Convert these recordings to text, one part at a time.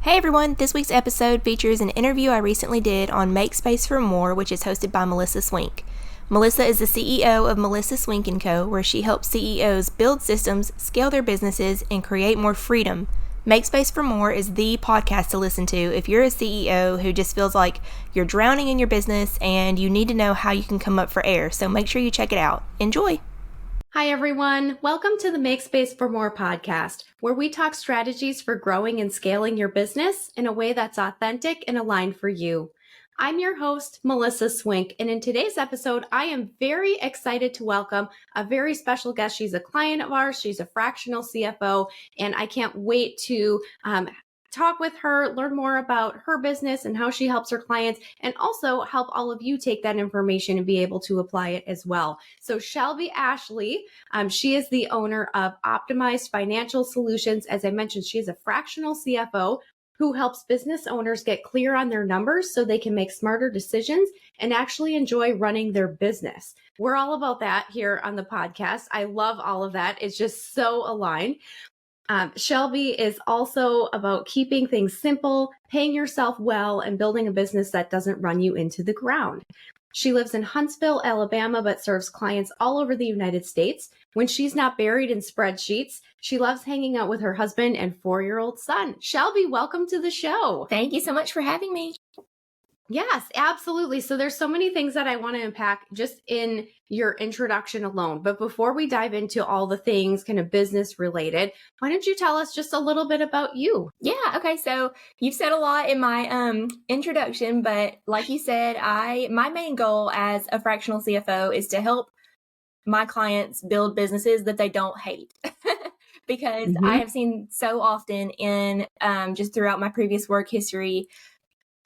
Hey everyone, this week's episode features an interview I recently did on Make Space for More, which is hosted by Melissa Swink. Melissa is the CEO of Melissa Swink and Co., where she helps CEOs build systems, scale their businesses, and create more freedom. Make Space for More is the podcast to listen to if you're a CEO who just feels like you're drowning in your business and you need to know how you can come up for air, so make sure you check it out. Enjoy! Hi, everyone. Welcome to the Make Space for More podcast, where we talk strategies for growing and scaling your business in a way that's authentic and aligned for you. I'm your host, Melissa Swink, and in today's episode, I am very excited to welcome a very special guest. She's a client of ours. She's a fractional CFO, and I can't wait to talk with her, learn more about her business and how she helps her clients, and also help all of you take that information and be able to apply it as well. So Shelby Ashley, she is the owner of Optimized Financial Solutions. As I mentioned, she is a fractional CFO who helps business owners get clear on their numbers so they can make smarter decisions and actually enjoy running their business. We're all about that here on the podcast. I love all of that. It's just so aligned. Shelby is also about keeping things simple, paying yourself well, and building a business that doesn't run you into the ground. She lives in Huntsville, Alabama, but serves clients all over the United States. When she's not buried in spreadsheets, she loves hanging out with her husband and 4-year-old son. Shelby, welcome to the show. Thank you so much for having me. Yes, absolutely. So there's so many things that I want to unpack just in your introduction alone. But before we dive into all the things kind of business related, why don't you tell us just a little bit about you? Yeah, okay. So you've said a lot in my introduction, but like you said, my main goal as a fractional CFO is to help my clients build businesses that they don't hate. Because I have seen so often in just throughout my previous work history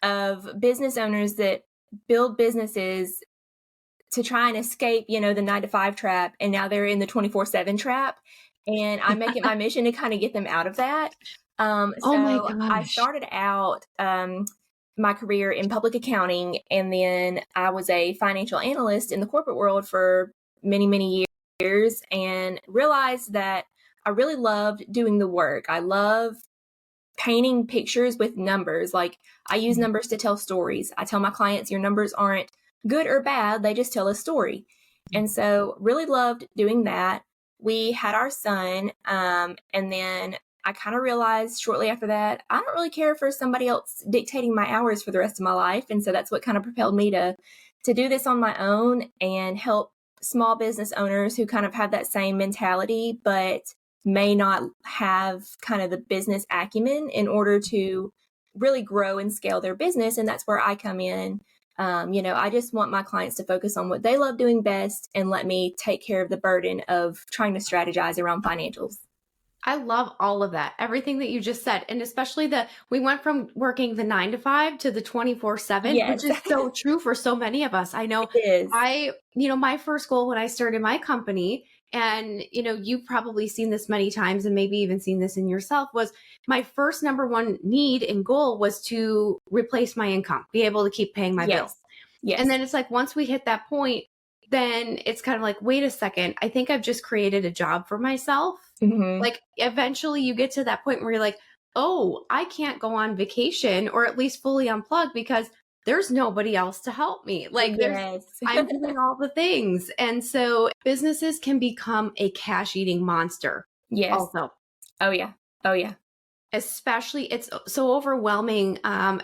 of business owners that build businesses to try and escape, the 9-to-5 trap. And now they're in the 24/7 trap. And I make it my mission to kind of get them out of that. Oh my So gosh. I started out my career in public accounting, and then I was a financial analyst in the corporate world for many, many years, and realized that I really loved doing the work. I love painting pictures with numbers. Like, I use numbers to tell stories. I tell my clients, your numbers aren't good or bad, they just tell a story. And so really loved doing that. We had our son, and then I kind of realized shortly after that, I don't really care for somebody else dictating my hours for the rest of my life. And so that's what kind of propelled me to do this on my own and help small business owners who kind of have that same mentality, but may not have kind of the business acumen in order to really grow and scale their business. And that's where I come in. I just want my clients to focus on what they love doing best and let me take care of the burden of trying to strategize around financials. I love all of that, everything that you just said. And especially we went from working the 9-to-5 to the 24/7, Yes. which is so true for so many of us. I know It is. my first goal when I started my company, and, you've probably seen this many times and maybe even seen this in yourself, was my first number one need and goal was to replace my income, be able to keep paying my bills. Yes. And then it's like, once we hit that point, then it's kind of like, wait a second, I think I've just created a job for myself. Mm-hmm. Like, eventually you get to that point where you're like, oh, I can't go on vacation or at least fully unplug because there's nobody else to help me. Like, I'm doing all the things. And so businesses can become a cash eating monster. Yes. Also. Oh yeah. Especially, it's so overwhelming.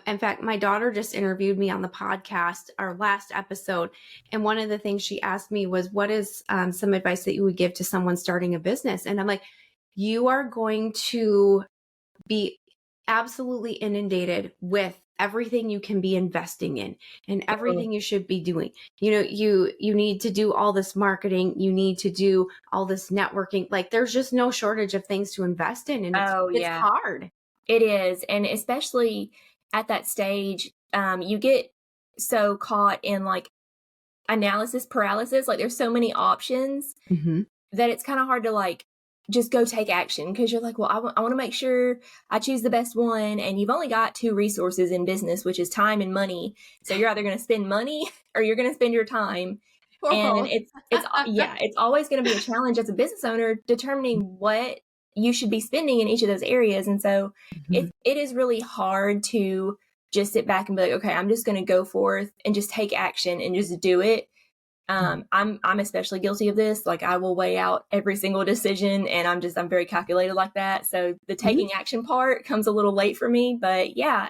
In fact, my daughter just interviewed me on the podcast, our last episode. And one of the things she asked me was, what is some advice that you would give to someone starting a business? And I'm like, you are going to be absolutely inundated with everything you can be investing in and everything you should be doing. You need to do all this marketing. You need to do all this networking. Like, there's just no shortage of things to invest in. And it's hard. It is. And especially at that stage, you get so caught in like analysis paralysis. Like, there's so many options that it's kind of hard to like just go take action, because you're like, well, I want to make sure I choose the best one. And you've only got 2 resources in business, which is time and money. So you're either going to spend money or you're going to spend your time. And it's always going to be a challenge as a business owner determining what you should be spending in each of those areas. And so Mhm. it is really hard to just sit back and be like, okay, I'm just going to go forth and just take action and just do it. I'm especially guilty of this. Like, I will weigh out every single decision, and I'm very calculated like that. So the taking action part comes a little late for me, but yeah,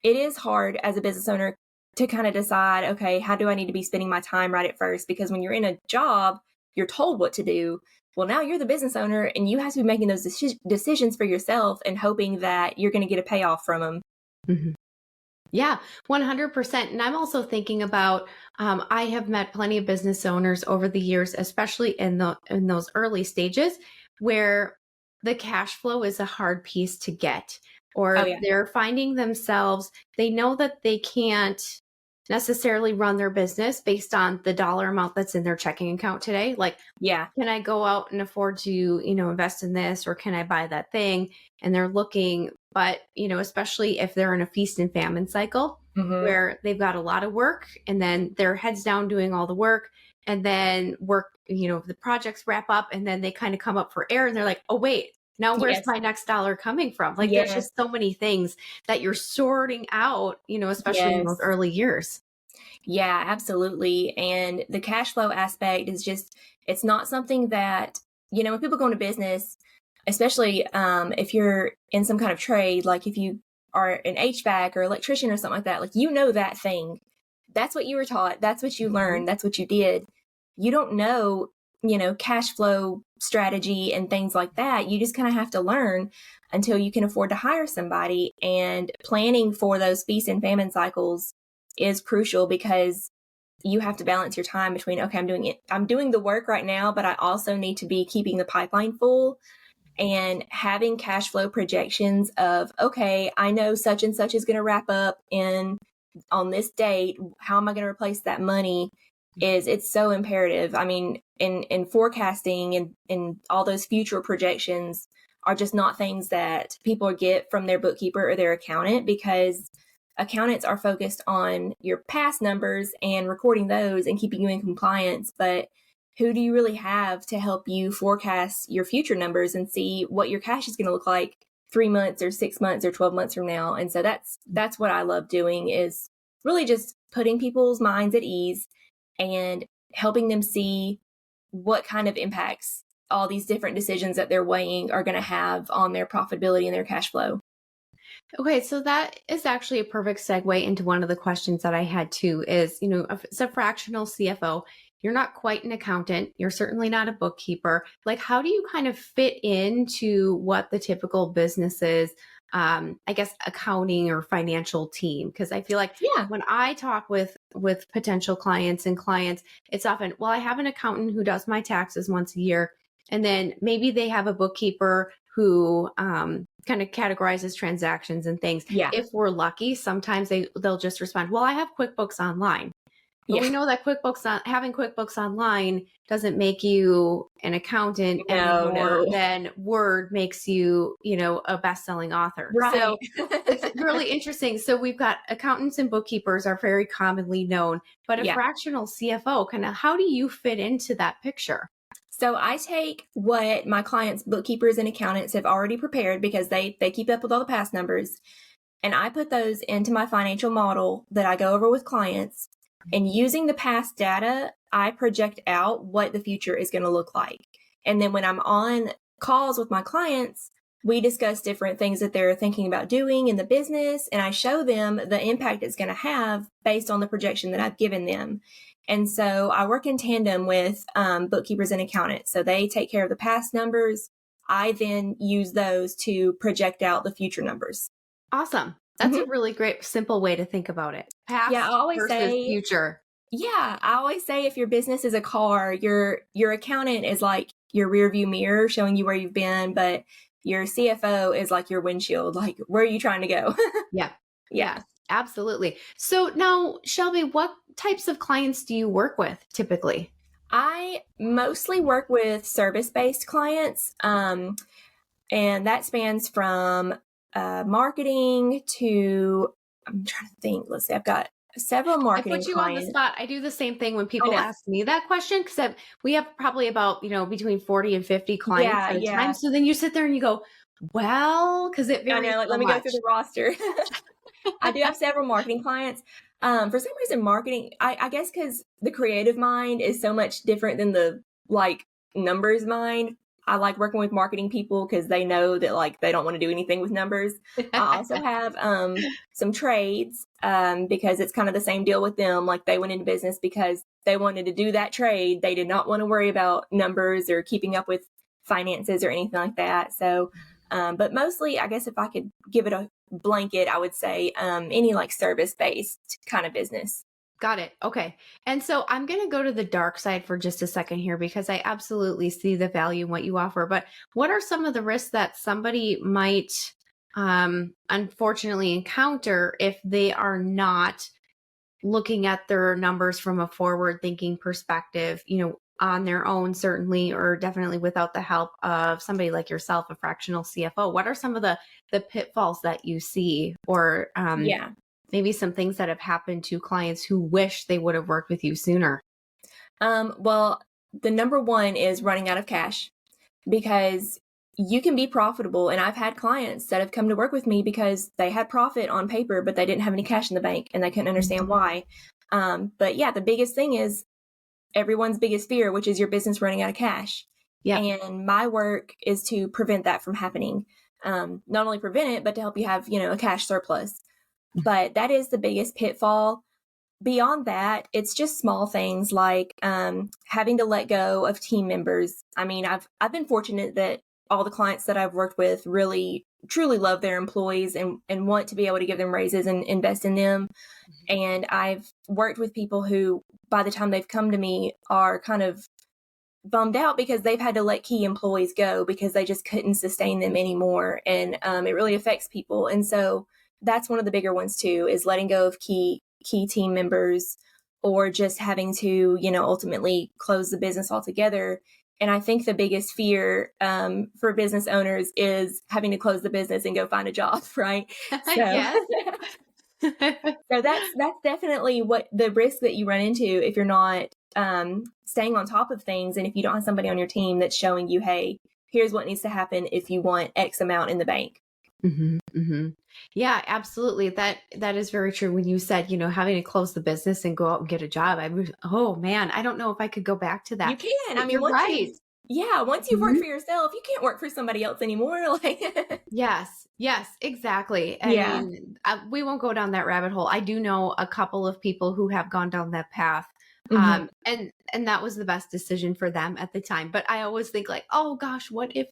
it is hard as a business owner to kind of decide, okay, how do I need to be spending my time right at first? Because when you're in a job, you're told what to do. Well, now you're the business owner and you have to be making those decisions for yourself and hoping that you're going to get a payoff from them. Mhm. Yeah, 100%. And I'm also thinking about, I have met plenty of business owners over the years, especially in those early stages where the cash flow is a hard piece to get, Oh, or yeah. they're finding themselves, they know that they can't necessarily run their business based on the dollar amount that's in their checking account today. Like, Yeah. can I go out and afford to, invest in this, or can I buy that thing? And they're looking, but, especially if they're in a feast and famine cycle Mm-hmm. where they've got a lot of work and then they're heads down doing all the work, and then work, the projects wrap up and then they kind of come up for air and they're like, oh, wait, now where's Yes. my next dollar coming from? Like, there's Yes. just so many things that you're sorting out, especially in those Yes. early years. Yeah, absolutely. And the cash flow aspect is just, it's not something that, when people go into business, especially if you're in some kind of trade, like if you are an HVAC or electrician or something like that, like, that thing. That's what you were taught. That's what you learned. That's what you did. You don't know, cash flow strategy and things like that. You just kind of have to learn until you can afford to hire somebody. And planning for those feast and famine cycles is crucial, because you have to balance your time between, okay, I'm doing the work right now, but I also need to be keeping the pipeline full, and having cash flow projections of, okay, I know such and such is going to wrap up on this date. How am I going to replace that money? It's so imperative. I mean, in forecasting and all those future projections are just not things that people get from their bookkeeper or their accountant, because accountants are focused on your past numbers and recording those and keeping you in compliance. But who do you really have to help you forecast your future numbers and see what your cash is going to look like 3 months or 6 months or 12 months from now? And so that's what I love doing, is really just putting people's minds at ease and helping them see what kind of impacts all these different decisions that they're weighing are going to have on their profitability and their cash flow. Okay, so that is actually a perfect segue into one of the questions that I had too is, if it's a fractional CFO, you're not quite an accountant, you're certainly not a bookkeeper. Like, how do you kind of fit into what the typical business is, I guess, accounting or financial team? Because I feel like Yeah. when I talk with potential clients and clients, it's often, well, I have an accountant who does my taxes once a year. And then maybe they have a bookkeeper who kind of categorizes transactions and things. Yeah. If we're lucky, sometimes they'll just respond, well, I have QuickBooks Online. But we know that having QuickBooks Online doesn't make you an accountant any more No. than Word makes you, a best-selling author. Right. So it's really interesting. So we've got accountants and bookkeepers are very commonly known, but a Yeah. fractional CFO, kind of, how do you fit into that picture? So I take what my clients' bookkeepers and accountants have already prepared, because they keep up with all the past numbers, and I put those into my financial model that I go over with clients. And using the past data, I project out what the future is going to look like. And then when I'm on calls with my clients, we discuss different things that they're thinking about doing in the business, and I show them the impact it's going to have based on the projection that I've given them. And so I work in tandem with bookkeepers and accountants. So they take care of the past numbers. I then use those to project out the future numbers. Awesome. That's a really great, simple way to think about it. Yeah, I Past always versus say, future. if your business is a car, your accountant is like your rear view mirror showing you where you've been, but your CFO is like your windshield, like, where are you trying to go? Yeah. Yeah. Yes, absolutely. So now, Shelby, what types of clients do you work with typically? I mostly work with service-based clients, and that spans from marketing to, I'm trying to think, let's see, I've got several I marketing put you on the clients. spot. I do the same thing when I people know. ask me that question because we have probably about, between 40 and 50 clients Yeah, at a time. yeah. So then you sit there and you go, well, because it I varies know. Like, so let me go through much. the roster. I do have several marketing clients. For some reason, marketing, I guess because the creative mind is so much different than the like numbers mind. I like working with marketing people because they know that like they don't want to do anything with numbers. I also have some trades because it's kind of the same deal with them. Like they went into business because they wanted to do that trade. They did not want to worry about numbers or keeping up with finances or anything like that. So, but mostly, I guess if I could give it a blanket, I would say any like service-based kind of business. Got it. Okay. And so I'm going to go to the dark side for just a second here because I absolutely see the value in what you offer. But what are some of the risks that somebody might unfortunately encounter if they are not looking at their numbers from a forward thinking perspective, on their own, certainly, or definitely without the help of somebody like yourself, a fractional CFO? What are some of the pitfalls that you see, or Yeah. maybe some things that have happened to clients who wish they would have worked with you sooner? Well, the number one is running out of cash because you can be profitable. And I've had clients that have come to work with me because they had profit on paper, but they didn't have any cash in the bank and they couldn't understand why. But yeah, the biggest thing is everyone's biggest fear, which is your business running out of cash. Yeah. And my work is to prevent that from happening. Not only prevent it, but to help you have, a cash surplus. But that is the biggest pitfall. Beyond that, it's just small things like having to let go of team members. I mean, I've been fortunate that all the clients that I've worked with really truly love their employees and want to be able to give them raises and invest in them. And I've worked with people who, by the time they've come to me, are kind of bummed out because they've had to let key employees go because they just couldn't sustain them anymore. And it really affects people. And so that's one of the bigger ones too, is letting go of key team members or just having to, ultimately close the business altogether. And I think the biggest fear for business owners is having to close the business and go find a job, right? So, Yes. so that's definitely what the risk that you run into if you're not staying on top of things, and if you don't have somebody on your team that's showing you, hey, here's what needs to happen if you want X amount in the bank. Yeah, absolutely. That is very true. When you said, having to close the business and go out and get a job, oh man, I don't know if I could go back to that. You can. But I mean, you're right. once you've worked for yourself, you can't work for somebody else anymore. Like, Yes, exactly. I yeah. mean, we won't go down that rabbit hole. I do know a couple of people who have gone down that path. And that was the best decision for them at the time. But I always think like, oh gosh, what if,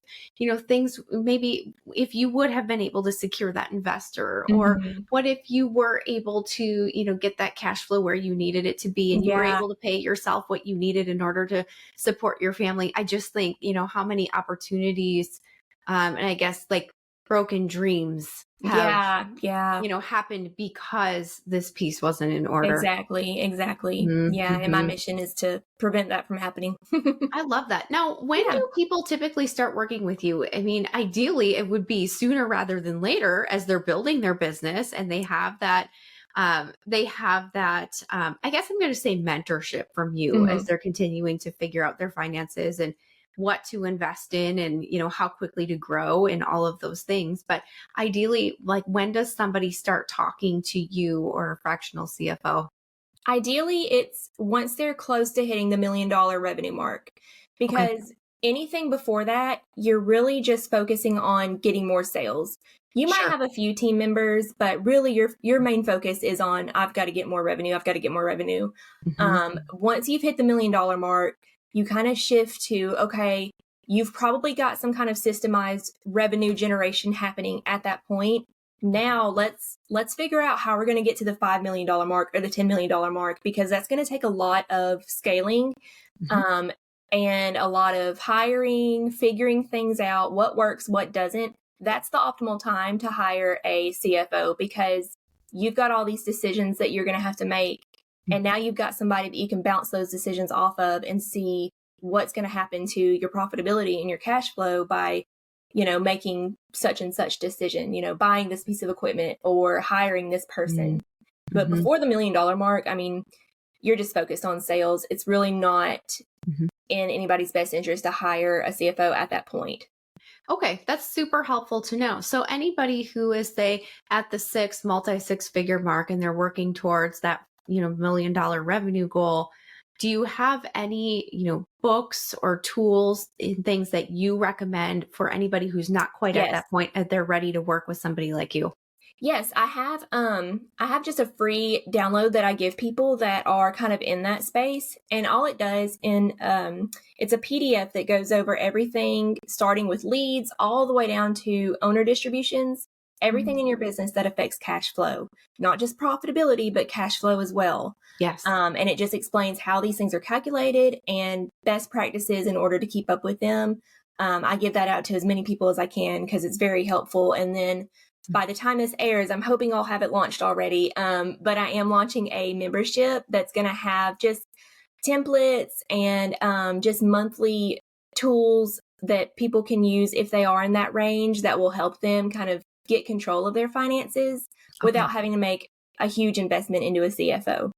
things, maybe if you would have been able to secure that investor, or what if you were able to, get that cash flow where you needed it to be, and you were Yeah. able to pay yourself what you needed in order to support your family. I just think, how many opportunities, and I guess like broken dreams have, Yeah. happened because this piece wasn't in order. Exactly. Yeah. And my mission is to prevent that from happening. I love that. Now, when Yeah. do people typically start working with you? I mean, ideally, it would be sooner rather than later as they're building their business and they have that. I guess I'm going to say mentorship from you as they're continuing to figure out their finances and what to invest in, and how quickly to grow and all of those things. But ideally, like, when does somebody start talking to you or a fractional CFO? Ideally, it's once they're close to hitting the $1 million revenue mark, because anything before that, you're really just focusing on getting more sales. You might have a few team members, but really your main focus is on, I've got to get more revenue. I've got to get more revenue. Once you've hit the $1 million mark, you kind of shift to, okay, you've probably got some kind of systemized revenue generation happening at that point. Now let's figure out how we're going to get to the $5 million mark or the $10 million mark, because that's going to take a lot of scaling and a lot of hiring, figuring things out, what works, what doesn't. That's the optimal time to hire a CFO, because you've got all these decisions that you're going to have to make. And now you've got somebody that you can bounce those decisions off of and see what's going to happen to your profitability and your cash flow by, making such and such decision, buying this piece of equipment or hiring this person. But Mhm. before the $1 million mark, I mean, you're just focused on sales. It's really not Mhm. in anybody's best interest to hire a CFO at that point. Okay, that's super helpful to know. So anybody who is, say, at the multi-six figure mark and they're working towards that, $1 million revenue goal, do you have any, books or tools and things that you recommend for anybody who's not quite at Yes. that point and they're ready to work with somebody like you? Yes, I have just a free download that I give people that are kind of in that space. And all it does it's a PDF that goes over everything starting with leads all the way down to owner distributions, everything in your business that affects cash flow, not just profitability, but cash flow as well. Yes. And it just explains how these things are calculated and best practices in order to keep up with them. I give that out to as many people as I can because it's very helpful. And then by the time this airs, I'm hoping I'll have it launched already. But I am launching a membership that's going to have just templates and just monthly tools that people can use if they are in that range that will help them kind of get control of their finances without Okay. having to make a huge investment into a CFO.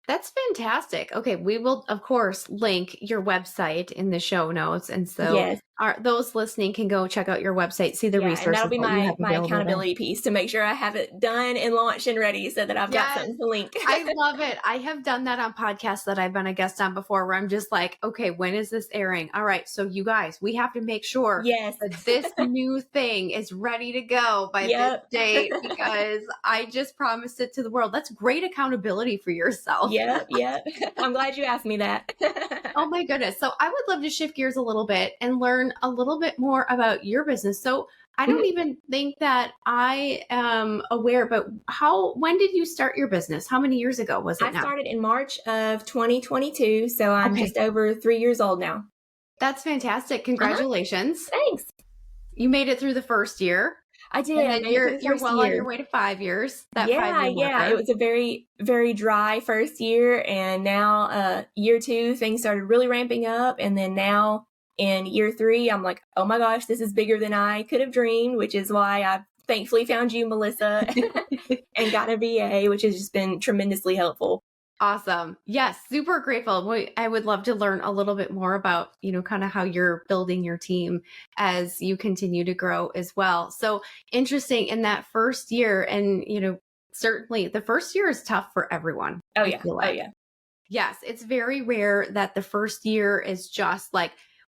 That's fantastic. Okay, we will, of course, link your website in the show notes. And so Yes. those listening can go check out your website, see the Yeah, and that'll resources be that you have my available there. accountability piece to make sure I have it done and launched and ready so that I've got Yes, something to link. I love it. I have done that on podcasts that I've been a guest on before where I'm just like, okay, when is this airing? All right, so you guys, we have to make sure Yes. that this new thing is ready to go by this Yep. date because I just promised it to the world. That's great accountability for yourself. Yep. I'm glad you asked me that. Oh my goodness. So I would love to shift gears a little bit and learn a little bit more about your business. So I don't Mhm. even think that I am aware, but when did you start your business? How many years ago was I it now? started in March of 2022, so I'm Okay. just over 3 years old now. That's fantastic. Uh-huh. Congratulations. Thanks. You made it through the first year I did. and I then made it through the you're first well on your year. way to 5 years, that Yeah, 5-year yeah. It marker. was a very, very dry first year, and now year 2 things started really ramping up, and then now in year 3 I'm like, "Oh my gosh, this is bigger than I could have dreamed," which is why I thankfully found you, Melissa, and got a VA, which has just been tremendously helpful. Awesome. Yes, super grateful. I would love to learn a little bit more about, kind of how you're building your team as you continue to grow as well. So interesting in that first year. And, certainly the first year is tough for everyone. Oh I yeah. feel Oh like. yeah. Yes, it's very rare that the first year is just like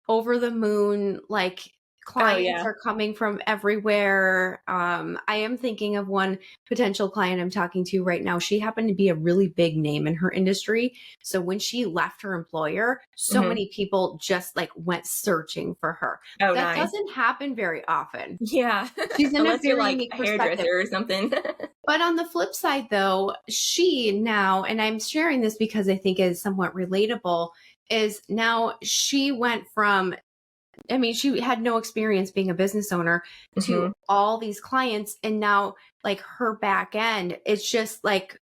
over the moon, like Oh clients yeah. are coming from everywhere. I am thinking of one potential client I'm talking to right now. She happened to be a really big name in her industry. So when she left her employer, so Mhm. many people just like went searching for her. Oh, That nice. doesn't happen very often. Yeah. She's in a Unless you're very like unique a perspective. hairdresser or something. But on the flip side, though, she now, and I'm sharing this because I think is somewhat relatable, is now she went from, she had no experience being a business owner to Mhm. all these clients. And now, like, her back end, it's just like,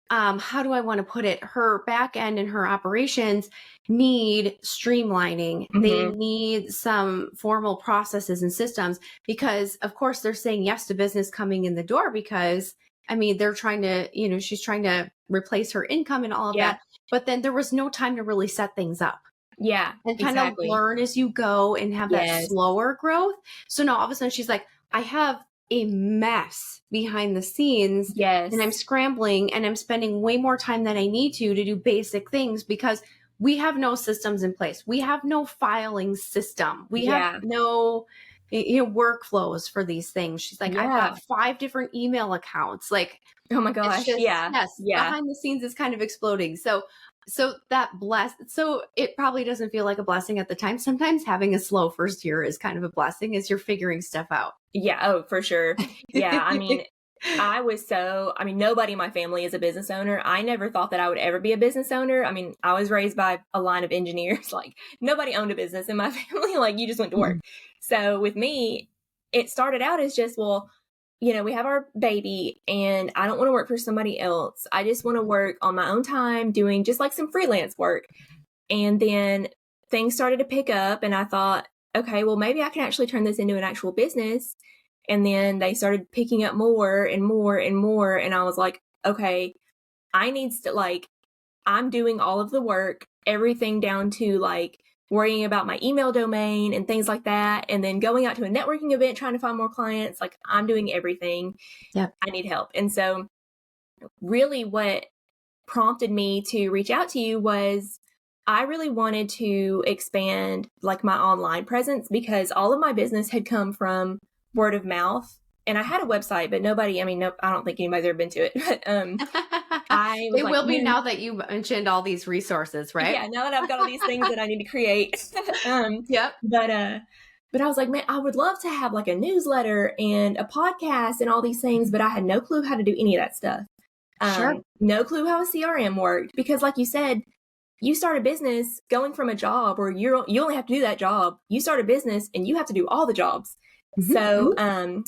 how do I want to put it? Her back end and her operations need streamlining. They Mhm. need some formal processes and systems because, of course, they're saying yes to business coming in the door because, they're trying to, she's trying to replace her income and all of Yeah. that. But then there was no time to really set things up Yeah. and kind of Exactly. learn as you go and have that Yes. slower growth. So now all of a sudden she's like, I have a mess behind the scenes Yes. and I'm scrambling and I'm spending way more time than I need to do basic things because we have no systems in place. We have no filing system. We have Yeah. no workflows for these things. She's like, I've Yeah. got 5 different email accounts. Like Oh my it's gosh. just, Yeah. yes, Yeah. behind the scenes is kind of exploding. So it probably doesn't feel like a blessing at the time. Sometimes having a slow first year is kind of a blessing as you're figuring stuff out. Yeah. Oh, for sure. Yeah. Nobody in my family is a business owner. I never thought that I would ever be a business owner. I was raised by a line of engineers. Like, nobody owned a business in my family. Like, you just went to work. So with me, it started out as just, well, we have our baby and I don't want to work for somebody else. I just want to work on my own time doing just like some freelance work. And then things started to pick up and I thought, okay, well, maybe I can actually turn this into an actual business. And then they started picking up more and more and more. And I was like, okay, I'm doing all of the work, everything down to like worrying about my email domain and things like that. And then going out to a networking event, trying to find more clients. Like I'm doing everything. Yep. I need help. And so really what prompted me to reach out to you was I really wanted to expand like my online presence because all of my business had come from word of mouth. And I had a website, but nope, I don't think anybody's ever been to it. But I was It like, will be now that you mentioned all these resources, right? yeah, now that I've got all these things that I need to create. Yep. But I was like, man, I would love to have like a newsletter and a podcast and all these things, but I had no clue how to do any of that stuff. Sure. No clue how a CRM worked because like you said, you start a business going from a job where you only have to do that job. You start a business and you have to do all the jobs. Mm-hmm. So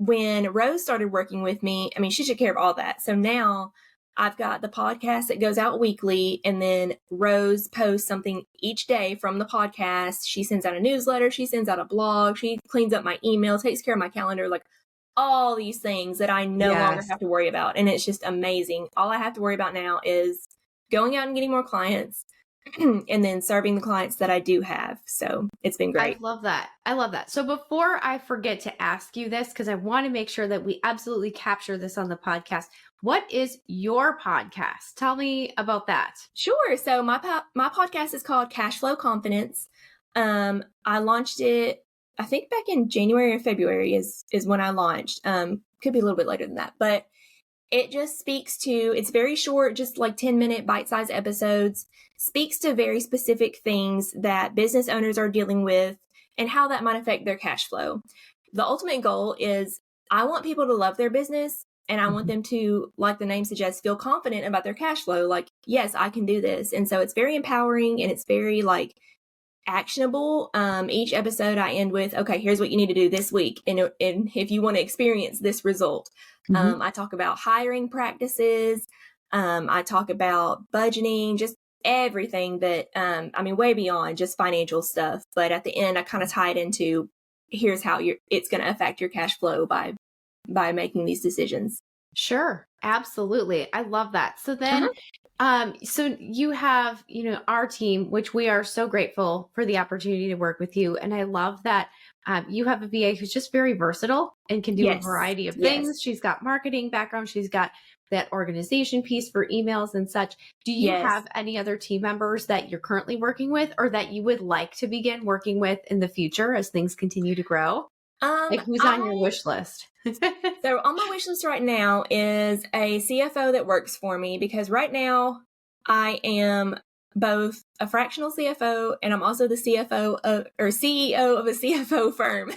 when Rose started working with me, I mean, she took care of all that. So now I've got the podcast that goes out weekly, and then Rose posts something each day from the podcast. She sends out a newsletter, she sends out a blog, she cleans up my email, takes care of my calendar, like all these things that I no longer have to worry about. And it's just amazing. All I have to worry about now is going out and getting more clients and then serving the clients that I do have. So it's been great. I love that. I love that. So before I forget to ask you this, because I want to make sure that we absolutely capture this on the podcast, what is your podcast? Tell me about that. Sure. So my podcast is called Cash Flow Confidence. I launched it, I think back in January or February is when I launched. Could be a little bit later than that, but it just it's very short, just like 10-minute bite-sized episodes, speaks to very specific things that business owners are dealing with and how that might affect their cash flow. The ultimate goal is I want people to love their business and I want them to, like the name suggests, feel confident about their cash flow. Like, yes, I can do this. And so it's very empowering and it's very like actionable. Each episode I end with, okay, here's what you need to do this week. And if you want to experience this result, I talk about hiring practices. I talk about budgeting, just everything that, way beyond just financial stuff. But at the end, I kind of tie it into here's how it's going to affect your cash flow by making these decisions. Sure. Absolutely. I love that. So then, so you have, our team, which we are so grateful for the opportunity to work with you. And I love that you have a VA who's just very versatile and can do a variety of things. Yes. She's got marketing background. She's got that organization piece for emails and such. Do you have any other team members that you're currently working with or that you would like to begin working with in the future as things continue to grow? Like who's on your wish list? So on my wish list right now is a CFO that works for me because right now I am both a fractional CFO and I'm also the CFO or CEO of a CFO firm.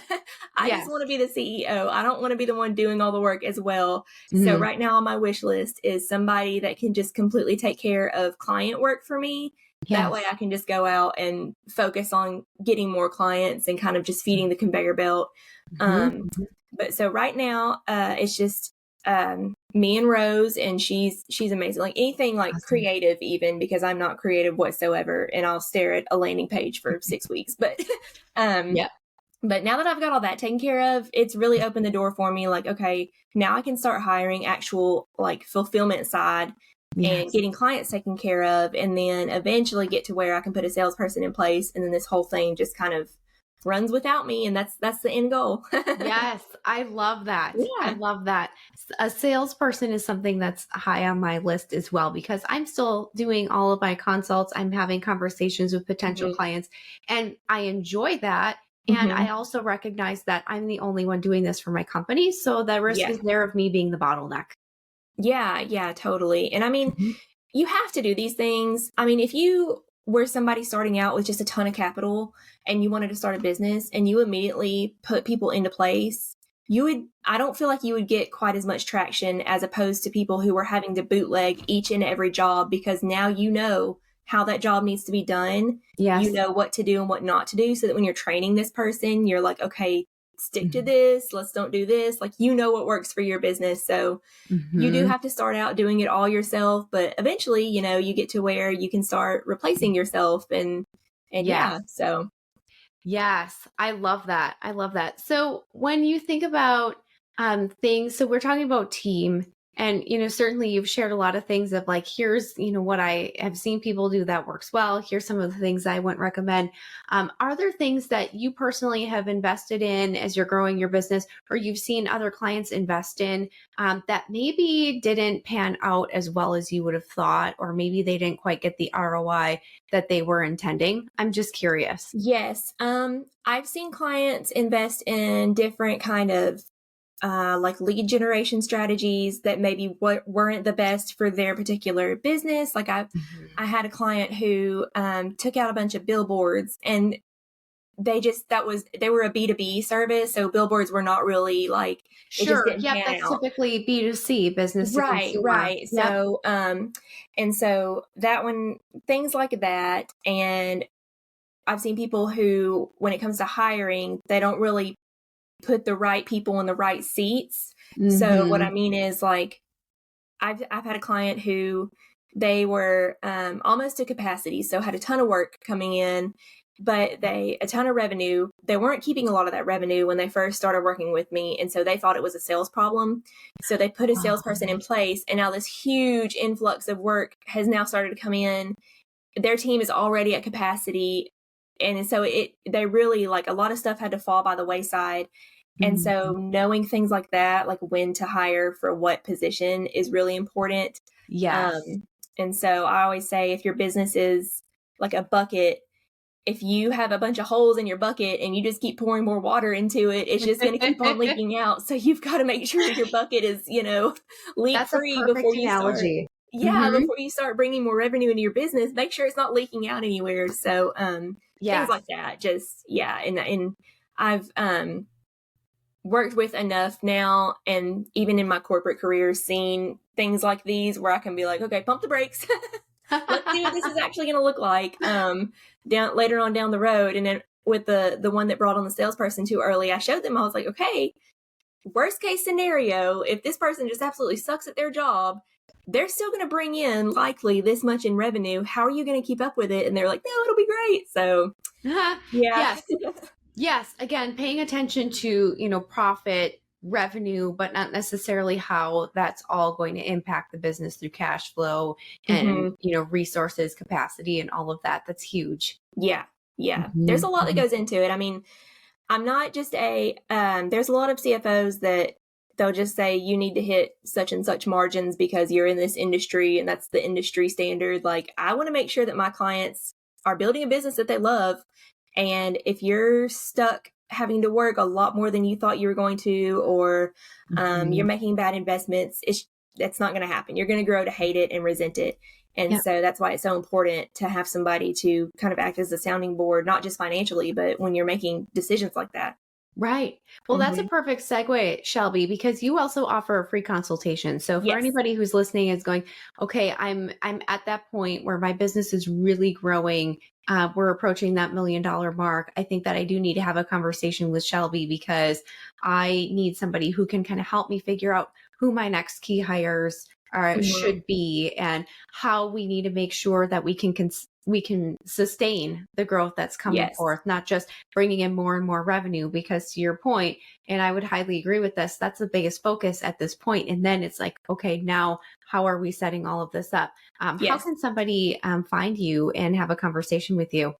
I just want to be the CEO. I don't want to be the one doing all the work as well. So right now on my wish list is somebody that can just completely take care of client work for me. That way I can just go out and focus on getting more clients and kind of just feeding the conveyor belt. But so right now, it's just me and Rose, and she's amazing. Like anything like creative, even because I'm not creative whatsoever, and I'll stare at a landing page for 6 weeks. But but now that I've got all that taken care of, it's really opened the door for me. Like, okay, now I can start hiring actual like fulfillment side and getting clients taken care of, and then eventually get to where I can put a salesperson in place, and then this whole thing just kind of runs without me, and that's the end goal. Yes, I love that. I love that. A salesperson is something that's high on my list as well because I'm still doing all of my consults. I'm having conversations with potential clients, and I enjoy that. And I also recognize that I'm the only one doing this for my company, so the risk is there of me being the bottleneck. Yeah, totally. And I mean, you have to do these things. I mean, if you were somebody starting out with just a ton of capital and you wanted to start a business and you immediately put people into place, I don't feel like you would get quite as much traction as opposed to people who were having to bootleg each and every job because now you know how that job needs to be done. Yes. You know what to do and what not to do so that when you're training this person, you're like, okay, stick to this. Let's don't do this. Like, you know what works for your business. So you do have to start out doing it all yourself, but eventually, you get to where you can start replacing yourself and so. Yes, I love that. I love that. So when you think about things, so we're talking about team And, certainly you've shared a lot of things of like, here's, what I have seen people do that works well. Here's some of the things I wouldn't recommend. Are there things that you personally have invested in as you're growing your business, or you've seen other clients invest in that maybe didn't pan out as well as you would have thought, or maybe they didn't quite get the ROI that they were intending? I'm just curious. Yes. I've seen clients invest in different kind of like lead generation strategies that maybe weren't the best for their particular business. Like I had a client who took out a bunch of billboards, and they were a B2B service, so billboards were not really like it just Sure. didn't Yep. pan That's out. typically B2C, business to Right, consumer. right. Yep. So and so that one, things like that. And I've seen people who, when it comes to hiring, they don't really put the right people in the right seats. So what I mean is, like, I've had a client who they were almost to capacity, so had a ton of work coming in, but a ton of revenue. They weren't keeping a lot of that revenue when they first started working with me, and so they thought it was a sales problem. So they put a salesperson in place, and now this huge influx of work has now started to come in. Their team is already at capacity, and so they really, like, a lot of stuff had to fall by the wayside. And so knowing things like that, like when to hire for what position, is really important. Yes. And so I always say, if your business is like a bucket, if you have a bunch of holes in your bucket and you just keep pouring more water into it, it's just going to keep on leaking out. So you've got to make sure your bucket is, leak That's a free perfect before you start. analogy. Yeah, before you start bringing more revenue into your business, make sure it's not leaking out anywhere. So things like that, just, yeah. And I've worked with enough now, and even in my corporate career, seen things like these where I can be like, okay, pump the brakes. Let's see what this is actually going to look like later on down the road. And then with the one that brought on the salesperson too early, I showed them, I was like, okay, worst case scenario, if this person just absolutely sucks at their job, they're still going to bring in likely this much in revenue. How are you going to keep up with it? And they're like, no, it'll be great. So yeah. Yes. Yes. Again, paying attention to, profit, revenue, but not necessarily how that's all going to impact the business through cash flow and, resources, capacity, and all of that. That's huge. Yeah. Yeah. There's a lot that goes into it. I mean, I'm not just there's a lot of CFOs that they'll just say you need to hit such and such margins because you're in this industry and that's the industry standard. Like, I want to make sure that my clients are building a business that they love. And if you're stuck having to work a lot more than you thought you were going to, or you're making bad investments, that's not going to happen. You're going to grow to hate it and resent it. And so that's why it's so important to have somebody to kind of act as a sounding board, not just financially, but when you're making decisions like that. Right. Well, that's a perfect segue, Shelby, because you also offer a free consultation. So for anybody who's listening is going, okay, I'm at that point where my business is really growing. We're approaching that $1 million mark. I think that I do need to have a conversation with Shelby because I need somebody who can kind of help me figure out who my next key hires should be and how we need to make sure that we can sustain the growth that's coming forth, not just bringing in more and more revenue, because to your point, and I would highly agree with this, that's the biggest focus at this point. And then it's like, okay, now how are we setting all of this up? How can somebody find you and have a conversation with you?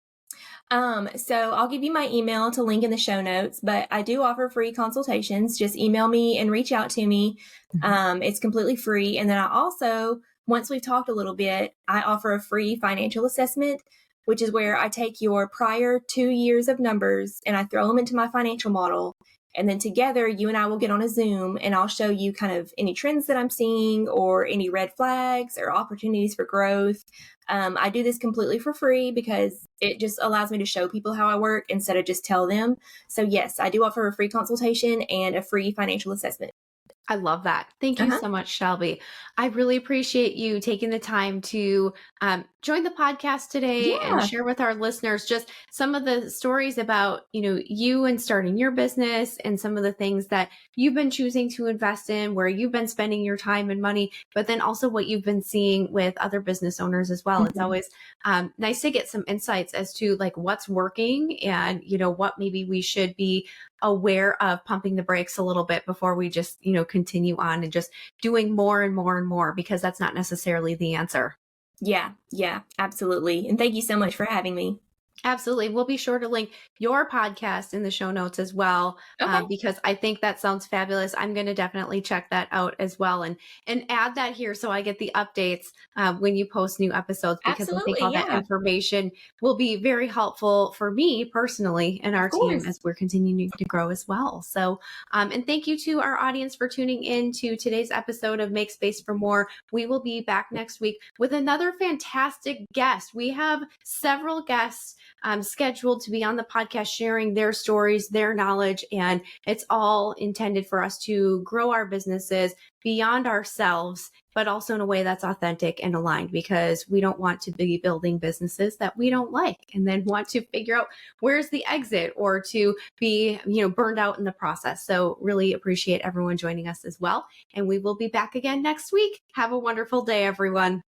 So I'll give you my email to link in the show notes, but I do offer free consultations. Just email me and reach out to me. It's completely free. And then I also, once we've talked a little bit, I offer a free financial assessment, which is where I take your prior 2 years of numbers and I throw them into my financial model. And then together, you and I will get on a Zoom and I'll show you kind of any trends that I'm seeing or any red flags or opportunities for growth. I do this completely for free because it just allows me to show people how I work instead of just tell them. So yes, I do offer a free consultation and a free financial assessment. I love that. Thank you so much, Shelby. I really appreciate you taking the time to join the podcast today and share with our listeners just some of the stories about, you and starting your business and some of the things that you've been choosing to invest in, where you've been spending your time and money, but then also what you've been seeing with other business owners as well. It's always nice to get some insights as to like what's working and, what maybe we should be aware of pumping the brakes a little bit before we just, continue on and just doing more and more and more, because that's not necessarily the answer. Yeah, absolutely. And thank you so much for having me. Absolutely. We'll be sure to link your podcast in the show notes as well, Okay. because I think that sounds fabulous. I'm going to definitely check that out as well and add that here so I get the updates when you post new episodes, because I think Absolutely. all that Yeah. information will be very helpful for me personally and our team as we're continuing to grow as well. So, and thank you to our audience for tuning in to today's episode of Make Space for More. We will be back next week with another fantastic guest. We have several guests scheduled to be on the podcast, sharing their stories, their knowledge, and it's all intended for us to grow our businesses beyond ourselves, but also in a way that's authentic and aligned, because we don't want to be building businesses that we don't like and then want to figure out where's the exit, or to be, burned out in the process. So really appreciate everyone joining us as well. And we will be back again next week. Have a wonderful day, everyone.